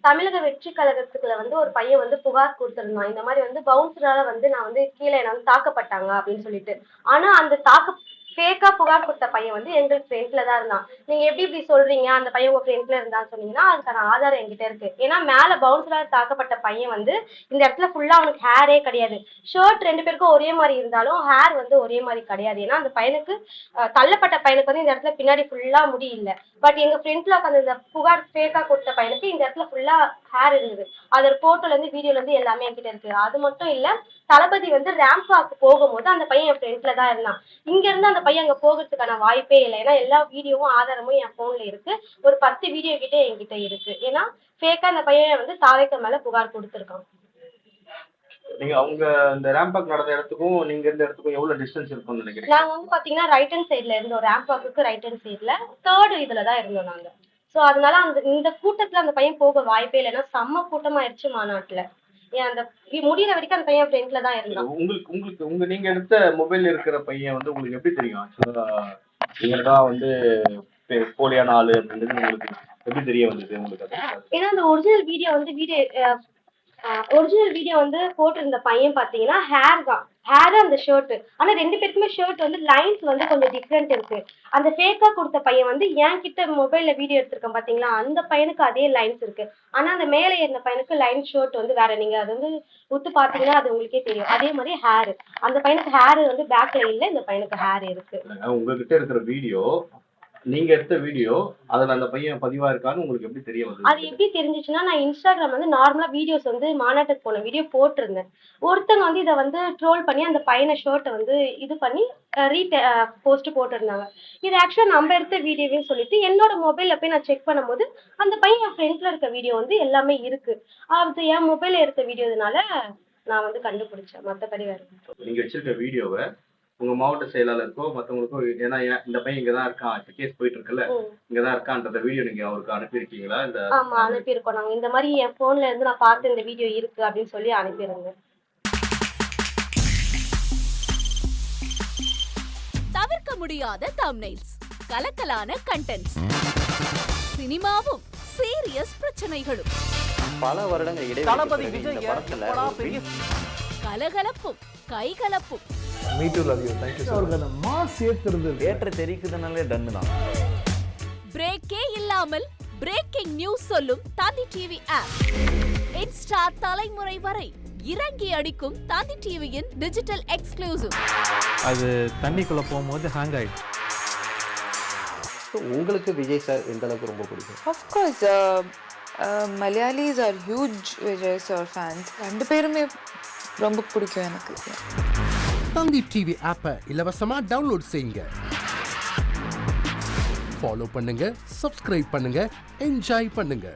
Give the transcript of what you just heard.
தமிழக வெற்றி கழகத்துக்குள்ள வந்து ஒரு பையன் வந்து புகார் கொடுத்திருந்தான். இந்த மாதிரி வந்து பவுன்சரால வந்து நான் வந்து கீழே என்ன வந்து தாக்கப்பட்டாங்க அப்படின்னு சொல்லிட்டு. ஆனா அந்த ஃபேக்கா புகார் கொடுத்த பையன் வந்து எங்களுக்கு ஃப்ரெண்ட்ல தான் இருந்தான். நீங்க எப்படி இப்படி சொல்றீங்க? அந்த பையன் உங்க ஃப்ரெண்ட்ல இருந்தான்னு சொன்னீங்கன்னா, அதுக்கான ஆதாரம் என்கிட்ட இருக்கு. ஏன்னா மேல பவுன்சரால தாக்கப்பட்ட பையன் வந்து இந்த இடத்துல ஃபுல்லா அவனுக்கு ஹேரே கிடையாது. ஷர்ட் 2 பேருக்கும் ஒரே மாதிரி இருந்தாலும் ஹேர் வந்து ஒரே மாதிரி கிடையாது. ஏன்னா அந்த பையனுக்கு தள்ளப்பட்ட பையனுக்கு வந்து இந்த இடத்துல பின்னாடி ஃபுல்லா முடி இல்ல. பட் எங்க ஃப்ரெண்ட்ல உட்காந்து இந்த புகார் ஃபேக்கா கொடுத்த பையனுக்கு இந்த இடத்துல ஃபுல்லா ஹேர் இருந்தது. அதோட போட்டோல இருந்து வீடியோல இருந்து எல்லாமே என்கிட்ட இருக்கு. அது மட்டும் இல்ல, தளபதி வந்து ரேம்ப் வாக் போகும்போது அந்த பையன் என் ஃப்ரெண்ட்ல தான் இருந்தான். இங்க இருந்து அந்த பையன் அங்க போகிறதுக்கான வாய்ப்பே இல்லை. ஏன்னா எல்லா வீடியோவும் ஆதாரமும் என் போன்ல இருக்கு. ஒரு 10 வீடியோ கிட்ட என்கிட்ட இருக்கு. ஏன்னா ஃபேக்கா அந்த பையன் வந்து தாவேக்கா மேல புகார் கொடுத்திருக்கான். நீங்க அவங்க இந்த ரேம்ப் வாக் நடந்த இடத்துக்கும் நீங்க இருந்த இடத்துக்கும் எவ்வளவு டிஸ்டன்ஸ் இருக்கும்னு நினைக்கிறீங்க? நாங்க வந்து பாத்தீங்கன்னா ரைட் ஹேண்ட் சைடுல இருந்தோம். ரேம்ப் வாக்குக்கு ரைட் ஹேண்ட் சைடுல 3rd இதுல தான் இருந்தோம் நாங்க. சோ அதனால இந்த கூட்டத்துல அந்த பையன் போக வாய்ப்பே இல்லை. ஏன்னா செம்ம கூட்டமாயிருச்சு மாநாட்டுல. ஏன் அந்த முடியிற வரைக்கும் அந்த பையன் ஃப்ரெண்ட்ல தான் இருந்தான். உங்களுக்கு உங்களுக்கு உங்க நீங்க எடுத்த மொபைல் இருக்கிற பையன் வந்து உங்களுக்கு எப்படி தெரியும்? ஆக்சுவலா இவர்டா வந்து போலியான ஆளு அப்படின்றது உங்களுக்கு எப்படி தெரிய வந்தது உங்களுக்கு? ஏன்னா அந்த ஒரிஜினல் வீடியோ வந்து போட்டிருந்த பையன் பாத்தீங்கன்னா ஹேர் தான். ஹேர் அந்த ஷர்ட். ஆனா 2 பேருக்குமே ஷர்ட் வந்து லைன்ஸ் வந்து கொஞ்சம் டிஃப்ரெண்ட் இருக்கு. அந்த ஃபேக்கா கொடுத்த பையன் வந்து என் கிட்ட மொபைல்ல வீடியோ எடுத்திருக்கேன் பாத்தீங்களா, அந்த பையனுக்கு அதே லைன்ஸ் இருக்கு. ஆனா அந்த மேல இருந்த பையனுக்கு லைன் ஷர்ட் வந்து வேற. நீங்க அது வந்து உத்து பாத்தீங்கன்னா அது உங்களுக்கே தெரியும். அதே மாதிரி ஹேர், அந்த பையனுக்கு ஹேர் வந்து பேக்ல இல்ல, இந்த பையனுக்கு ஹேர் இருக்கு. உங்ககிட்ட இருக்கிற வீடியோ, நீங்க எடுத்த வீடியோ அதுல அந்த பையன் பதிவா இருக்கான்னு உங்களுக்கு எப்படி தெரிய வந்தது? அது எப்படி தெரிஞ்சிச்சுன்னா, நான் இன்ஸ்டாகிராம் வந்து நார்மலா வீடியோஸ் வந்து மாநாட்டுக்கு போன வீடியோ போட்டிருந்தேன். ஒருத்தங்க வந்து இதை வந்து ட்ரோல் பண்ணி அந்த பையனை ஷர்ட்டை வந்து இது பண்ணி போஸ்ட் போட்டிருந்தாங்க. இது ஆக்சுவலா நம்ம எடுத்த வீடியோன்னு சொல்லிட்டு என்னோட மொபைல்ல போய் நான் செக் பண்ணும்போது அந்த பையன் என் ஃப்ரெண்ட்ல இருக்க வீடியோ வந்து எல்லாமே இருக்கு. அது என் மொபைல்ல எடுத்த வீடியோனால நான் வந்து கண்டுபிடிச்சேன். மத்தபடி வேற. நீங்க வச்சிருக்க வீடியோவை உங்க மாவட்ட செயலாளருக்கோ மத்தவங்களுக்கோ, ஏன்னா இந்த பையன் இங்கதான் இருக்கான், இப்ப கேஸ் போயிட்டு இருக்குல்ல, இங்கதான் இருக்கான்ற வீடியோ நீங்க அவருக்கு அனுப்பியிருக்கீங்களா? ஆமா, அனுப்பியிருக்கோம். நாங்க இந்த மாதிரி என் போன்ல இருந்து நான் பார்த்து இந்த வீடியோ இருக்கு அப்படின்னு சொல்லி அனுப்பிடுங்க. தவிர்க்க முடியாத தம்ப்நெயில்ஸ், கலக்கலான கண்டென்ட்ஸ், சினிமாவும் சீரியஸ் பிரச்சனைகளும், பல வருடங்கள் தளபதி இடைவெளி விஜய் படத்துல கலகலப்பும் கைகலப்பும். Me too love you. Thank you அவருக்கு அந்த மாஸ் ஏத்துறது தியேட்டர் தெரிக்குதுனாலே டன் தான். பிரேக்கே இல்லாமல் பிரேக்கிங் நியூஸ் சொல்லும் தந்தி டிவி ஆப். இன்ஸ்டா தலைமுறை வரை இறங்கி அடிக்கும் தந்தி டிவியின் டிஜிட்டல் எக்ஸ்க்ளூசிவ். அது தண்ணிக்குள்ள போகும்போது ஹேங் ஆயிடுச்சு. உங்களுக்கு விஜய் சார் எந்த அளவுக்கு ரொம்ப பிடிக்கும்? Of course, Malayalis are huge Vijay sir fans. ரெண்டு பேருமே ரொம்ப பிடிக்கும் எனக்கு. தந்தி டிவி ஆப்பை இலவசமா டவுன்லோட் செய்யுங்க. ஃபாலோ பண்ணுங்க, சப்ஸ்கிரைப் பண்ணுங்க, என்ஜாய் பண்ணுங்க.